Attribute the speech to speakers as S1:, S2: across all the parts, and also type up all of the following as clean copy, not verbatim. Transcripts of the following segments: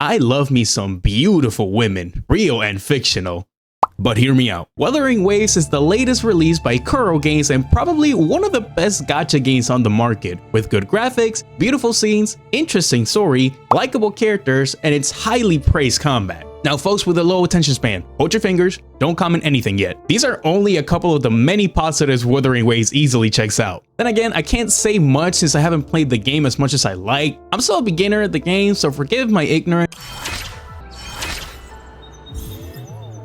S1: I love me some beautiful women, real and fictional. But hear me out. Wuthering Waves is the latest release by Kuro Games and probably one of the best gacha games on the market, with good graphics, beautiful scenes, interesting story, likable characters, and its highly praised combat. Now folks with a low attention span, hold your fingers, don't comment anything yet. These are only a couple of the many positives Wuthering Waves easily checks out. Then again, I can't say much since I haven't played the game as much as I like. I'm still a beginner at the game, so forgive my ignorance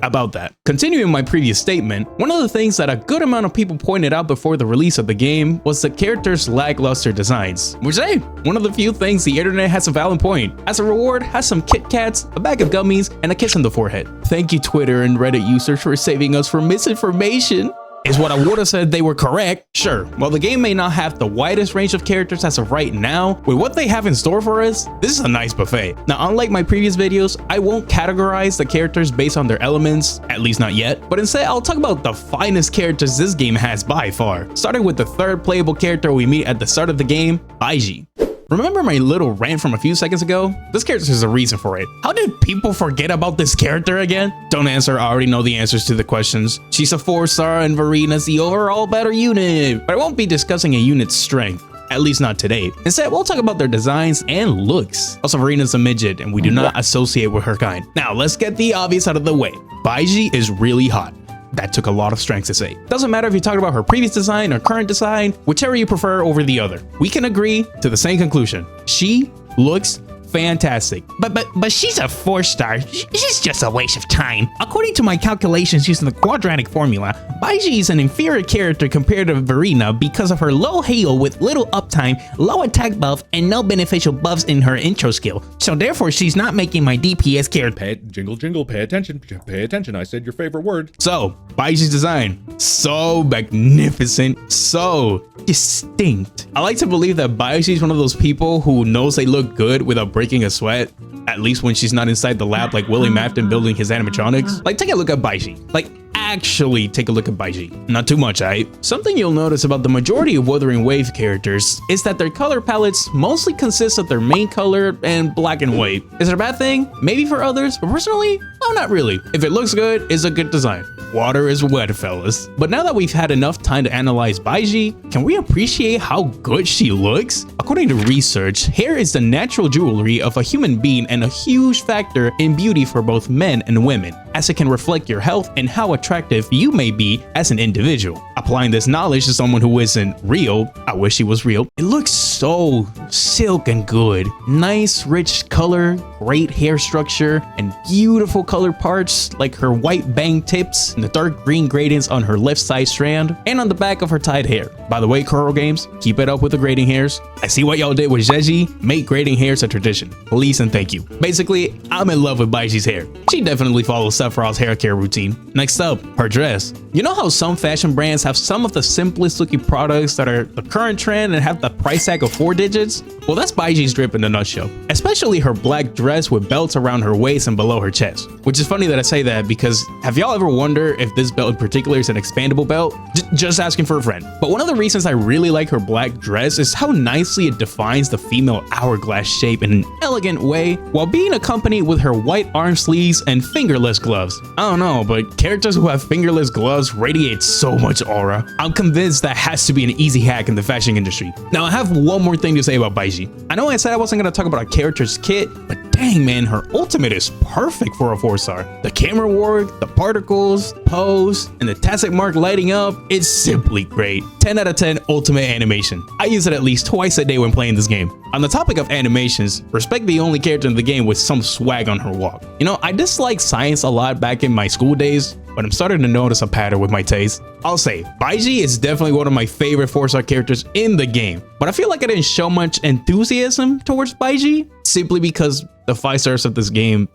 S1: about that. Continuing my previous statement, one of the things that a good amount of people pointed out before the release of the game was the characters' lackluster designs, which hey, one of the few things the internet has a valid point. As a reward, has some Kit Kats, a bag of gummies, and a kiss on the forehead. Thank you Twitter and Reddit users for saving us from misinformation. Is what I would have said they were correct. Sure, while the game may not have the widest range of characters as of right now, with what they have in store for us, this is a nice buffet. Now, unlike my previous videos, I won't categorize the characters based on their elements, at least not yet, but instead I'll talk about the finest characters this game has by far, starting with the third playable character we meet at the start of the game, Baiji. Remember my little rant from a few seconds ago? This character is a reason for it. How did people forget about this character again? Don't answer, I already know the answers to the questions. She's a 4-star and Vereena's the overall better unit. But I won't be discussing a unit's strength, at least not today. Instead, we'll talk about their designs and looks. Also, Vereena's a midget and we do not associate with her kind. Now, let's get the obvious out of the way. Baiji is really hot. That took a lot of strength to say. Doesn't matter if you talk about her previous design or current design, whichever you prefer over the other. We can agree to the same conclusion. She looks fantastic.
S2: But she's a 4-star. She's just a waste of time. According to my calculations using the quadratic formula, Baiji is an inferior character compared to Vereena because of her low heal with little uptime, low attack buff, and no beneficial buffs in her intro skill. So therefore, she's not making my DPS character.
S3: Jingle, pay attention, I said your favorite word.
S1: So, Baiji's design, so magnificent, so distinct. I like to believe that Baiji is one of those people who knows they look good without breaking a sweat, at least when she's not inside the lab like Willie Mafton building his animatronics. Like, take a look at Baiji. Like, actually take a look at Baiji. Not too much, right? Something you'll notice about the majority of Wuthering Wave characters is that their color palettes mostly consist of their main color and black and white. Is it a bad thing? Maybe for others, but personally, no, not really. If it looks good, it's a good design. Water is wet, fellas. But now that we've had enough time to analyze Baiji, can we appreciate how good she looks? According to research, hair is the natural jewelry of a human being and a huge factor in beauty for both men and women, as it can reflect your health and how attractive you may be as an individual. Applying this knowledge to someone who isn't real, I wish he was real, it looks so silk and good. Nice, rich color, great hair structure, and beautiful color parts like her white bang tips and the dark green gradients on her left side strand and on the back of her tied hair. By the way, Kuro Games, keep it up with the grading hairs. I see what y'all did with Jeji. Make grading hairs a tradition. Please and thank you. Basically, I'm in love with Baiji's hair. She definitely follows Sephiroth's hair care routine. Next up, her dress. You know how some fashion brands have some of the simplest looking products that are the current trend and have the price tag of 4 digits? Well, that's Baiji's drip in a nutshell. Especially her black dress with belts around her waist and below her chest. Which is funny that I say that because have y'all ever wondered if this belt in particular is an expandable belt? Just asking for a friend. But one of the reasons I really like her black dress is how nicely it defines the female hourglass shape in an elegant way while being accompanied with her white arm sleeves and fingerless gloves. I don't know, but characters who have fingerless gloves radiate so much aura. I'm convinced that has to be an easy hack in the fashion industry. Now I have one more thing to say about Baiji. I know I said I wasn't going to talk about a character's kit, but dang man, her ultimate is perfect for a 4-star. The camera work, the particles, pose, and the tacit mark lighting up, it's simply great. 10 out of 10 ultimate animation. I use it at least twice a day when playing this game. On the topic of animations, respect the only character in the game with some swag on her walk. You know, I disliked science a lot back in my school days, but I'm starting to notice a pattern with my taste. I'll say, Baiji is definitely one of my favorite 4-star characters in the game, but I feel like I didn't show much enthusiasm towards Baiji simply because the 5 stars of this game,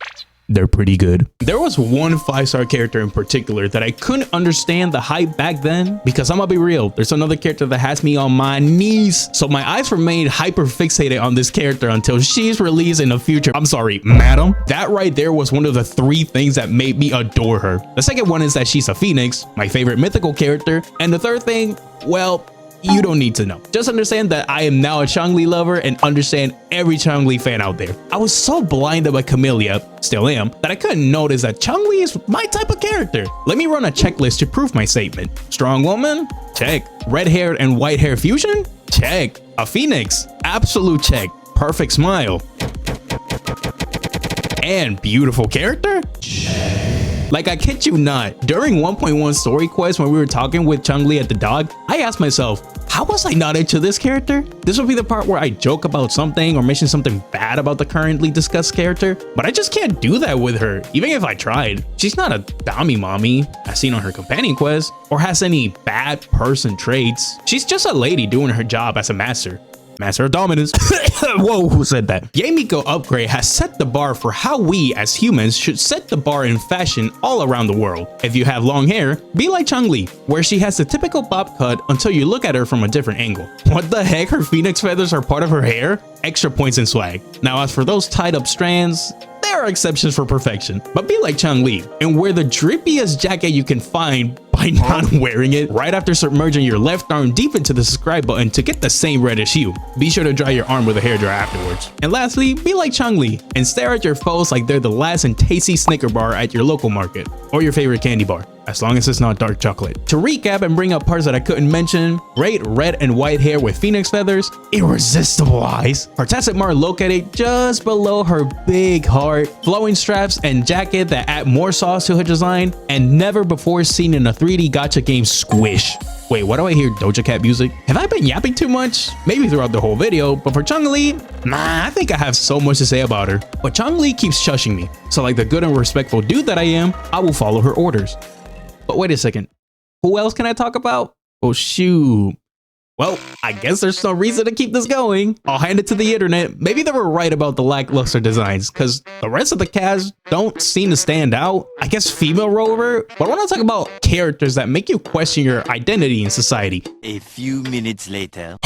S1: they're pretty good. There was one 5-star character in particular that I couldn't understand the hype back then because I'm gonna be real, there's another character that has me on my knees. So my eyes remained hyper fixated on this character until she's released in the future. I'm sorry, madam. That right there was one of the 3 things that made me adore her. The second one is that she's a phoenix, my favorite mythical character. And the third thing, well, you don't need to know. Just understand that I am now a Changli lover and understand every Changli fan out there. I was so blinded by Camellia, still am, that I couldn't notice that Changli is my type of character. Let me run a checklist to prove my statement. Strong woman? Check. Red hair and white hair fusion? Check. A phoenix? Absolute check. Perfect smile. And beautiful character? Like, I kid you not, during 1.1 story quest when we were talking with Changli at the dog, I asked myself, how was I not into this character? This would be the part where I joke about something or mention something bad about the currently discussed character, but I just can't do that with her, even if I tried. She's not a dummy mommy, as seen on her companion quest, or has any bad person traits. She's just a lady doing her job as a master. Master of Dominance. Whoa, who said that? Yamiko upgrade has set the bar for how we as humans should set the bar in fashion all around the world. If you have long hair, be like Changli, where she has the typical bob cut until you look at her from a different angle. What the heck? Her phoenix feathers are part of her hair? Extra points and swag. Now, as for those tied up strands, there are exceptions for perfection, but be like Changli and wear the drippiest jacket you can find by not wearing it right after submerging your left arm deep into the subscribe button to get the same reddish hue. Be sure to dry your arm with a hairdryer afterwards. And lastly, be like Changli and stare at your foes like they're the last and tasty Snicker bar at your local market or your favorite candy bar, as long as it's not dark chocolate. To recap and bring up parts that I couldn't mention, great red and white hair with phoenix feathers, irresistible eyes, her tacit mark located just below her big heart, flowing straps and jacket that add more sauce to her design, and never before seen in a 3D gacha game squish. Wait, why do I hear Doja Cat music? Have I been yapping too much? Maybe throughout the whole video, but for Changli, nah, I think I have so much to say about her. But Changli keeps shushing me, so like the good and respectful dude that I am, I will follow her orders. But wait a second, who else can I talk about? Oh shoot. Well, I guess there's no reason to keep this going. I'll hand it to the internet. Maybe they were right about the lackluster designs, because the rest of the cast don't seem to stand out. I guess female rover, but I want to talk about characters that make you question your identity in society.
S4: A few minutes later.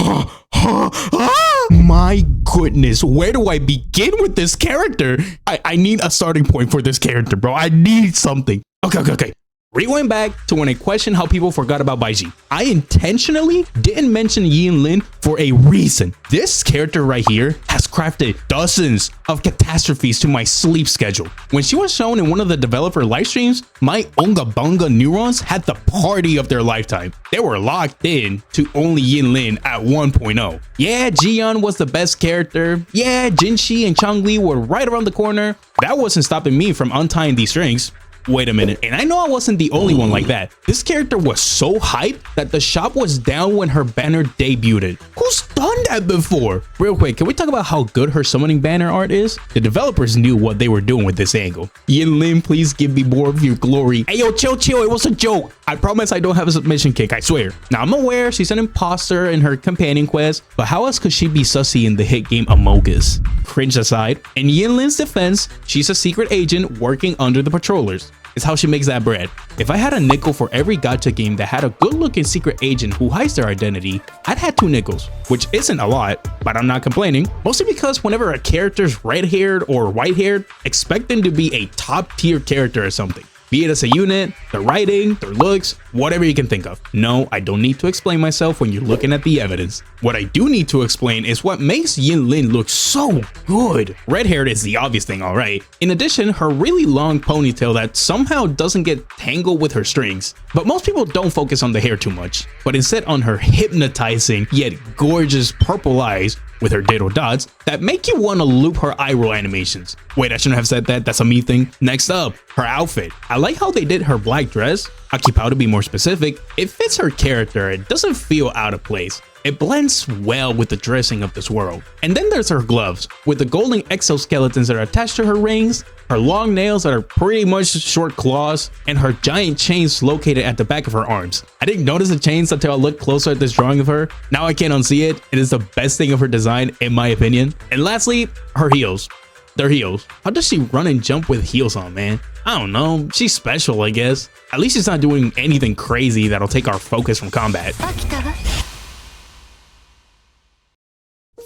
S1: My goodness, where do I begin with this character? I need a starting point for this character, bro. I need something. Okay. Rewind back to when I questioned how people forgot about Baiji. I intentionally didn't mention Yinlin for a reason. This character right here has crafted dozens of catastrophes to my sleep schedule. When she was shown in one of the developer live streams, my Unga Bunga neurons had the party of their lifetime. They were locked in to only Yinlin at 1.0. Yeah, Jian was the best character. Yeah, Jinshi and Changli were right around the corner. That wasn't stopping me from untying these strings. Wait a minute, and I know I wasn't the only one like that. This character was so hyped that the shop was down when her banner debuted. Who's done that before? Real quick, can we talk about how good her summoning banner art is? The developers knew what they were doing with this angle. Yinlin, please give me more of your glory. Hey yo, chill, it was a joke. I promise I don't have a submission kick, I swear. Now I'm aware she's an imposter in her companion quest, but how else could she be sussy in the hit game Among Us? Cringe aside, in Yinlin's defense, she's a secret agent working under the patrollers. Is how she makes that bread. If I had a nickel for every gacha game that had a good looking secret agent who hides their identity, I'd had 2 nickels, which isn't a lot, but I'm not complaining. Mostly because whenever a character's red haired or white haired, expect them to be a top tier character or something. Be it as a unit, their writing, their looks, whatever you can think of. No, I don't need to explain myself when you're looking at the evidence. What I do need to explain is what makes Yinlin look so good. Red-haired is the obvious thing, alright. In addition, her really long ponytail that somehow doesn't get tangled with her strings. But most people don't focus on the hair too much, but instead on her hypnotizing yet gorgeous purple eyes with her ditto dots that make you want to loop her eye roll animations. Wait, I shouldn't have said that, that's a me thing. Next up, her outfit. I like how they did her black dress. Akipao to be more specific, it fits her character, it doesn't feel out of place. It blends well with the dressing of this world. And then there's her gloves, with the golden exoskeletons that are attached to her rings, her long nails that are pretty much short claws, and her giant chains located at the back of her arms. I didn't notice the chains until I looked closer at this drawing of her. Now I can't unsee it. It is the best thing of her design, in my opinion. And lastly, her heels. They're heels. How does she run and jump with heels on, man? I don't know. She's special, I guess. At least she's not doing anything crazy that'll take our focus from combat.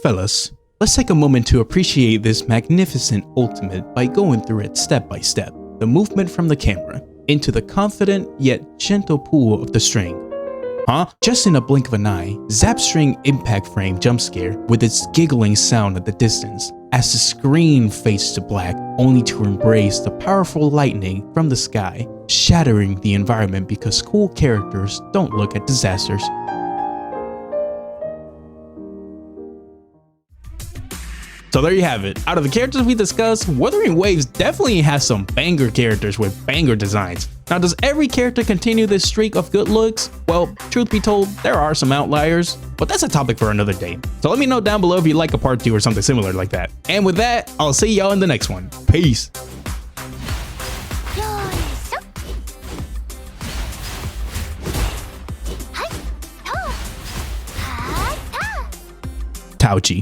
S1: Fellas, let's take a moment to appreciate this magnificent ultimate by going through it step by step. The movement from the camera into the confident yet gentle pull of the string. Huh? Just in a blink of an eye, Zapstring impact frame jump scare with its giggling sound at the distance as the screen fades to black, only to embrace the powerful lightning from the sky, shattering the environment because cool characters don't look at disasters. So there you have it. Out of the characters we discussed, Wuthering Waves definitely has some banger characters with banger designs. Now, does every character continue this streak of good looks? Well, truth be told, there are some outliers, but that's a topic for another day. So let me know down below if you'd like a part 2 or something similar like that. And with that, I'll see y'all in the next one. Peace. Tauchi.